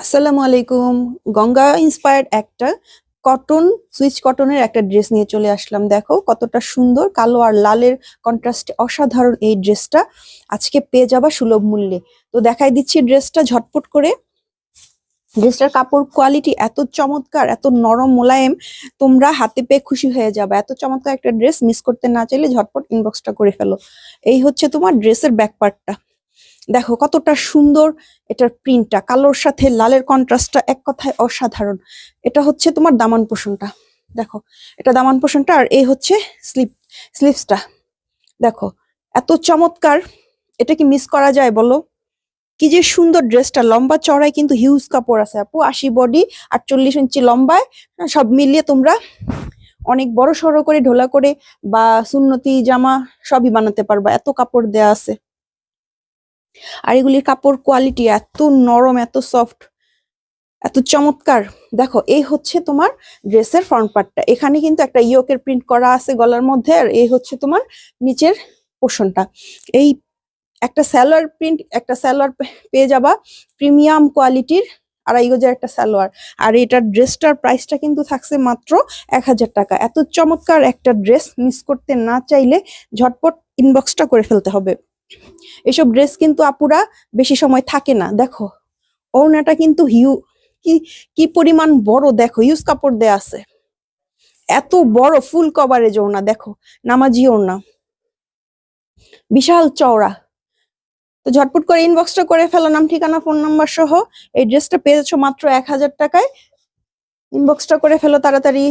আসসালামু আলাইকুম। গঙ্গা ইন্সপায়ার্ড একটা কটন সুইচ কটনের একটা ড্রেস নিয়ে চলে আসলাম। দেখো কতটা সুন্দর, কালো আর লালের কন্ট্রাস্টে অসাধারণ এই ড্রেসটা আজকে পেয়ে যাবা সুলভ মূল্যে। তো দেখাই দিচ্ছি ড্রেসটা ঝটপট করে। ড্রেসটার কাপড় কোয়ালিটি এত চমৎকার, এত নরম মোলায়েম, তোমরা হাতে পেয়ে খুশি হয়ে যাবে। এত চমৎকার একটা ড্রেস মিস করতে না চাইলে ঝটপট ইনবক্সটা করে ফেলো। এই হচ্ছে তোমার ড্রেসের ব্যাক পার্টটা, দেখো কতটা সুন্দর। এটার প্রিন্টটা, কালোর সাথে লালের কন্ট্রাস্টটা এক কথায় অসাধারণ। এটা হচ্ছে তোমার দামান পোষণটা, দেখো এটা দামান পোষণটা। আর এই হচ্ছে স্লিভসটা, দেখো এত চমৎকার। এটা কি মিস করা যায় বলো? কি যে সুন্দর ড্রেসটা, লম্বা চড়াই কিন্তু হিউজ কাপড় আছে আপু, 80 বডি 48 ইঞ্চি লম্বায়। সব মিলিয়ে তোমরা অনেক বড় সড়ো করে ঢোলা করে বা সুন্নতি জামা সবই বানাতে পারবা, এত কাপড় দেয়া আছে। আর এগুলির কাপড় কোয়ালিটি এত নরম, এত সফট, এত চমৎকার। দেখো এই হচ্ছে তোমার ড্রেসের ফ্রন্ট পার্টটা, এখানে কিন্তু একটা ইয়োকের প্রিন্ট করা আছে গলার মধ্যে। আর এই হচ্ছে তোমার নিচের পোর্শনটা। এই একটা সালোয়ার প্রিন্ট, একটা সালোয়ার পেয়ে যাবা প্রিমিয়াম কোয়ালিটির, 2.5 গজের একটা সালোয়ার। আর এটার ড্রেসটার প্রাইসটা কিন্তু থাকছে মাত্র 1000 টাকা। এত চমৎকার একটা ড্রেস মিস করতে না চাইলে ঝটপট ইনবক্সটা করে ফেলতে হবে। এসব ড্রেস কিন্তু আপুরা বেশি সময় থাকে না। দেখো ওড়নাটা কিন্তু কি কি পরিমাণ বড়, দেখো ইউজ কাপড় দেয়া আছে, এত বড় ফুল কভারেজ ওড়না, দেখো নামাজি ওড়না, বিশাল চওড়া। তো ঝটপট করে ইনবক্সটা করে ফেলো, নাম ঠিকানা ফোন নাম্বার সহ। এই ড্রেসটা পেয়েছো মাত্র 1000 টাকায়। ইনবক্সটা করে ফেলো তাড়াতাড়ি।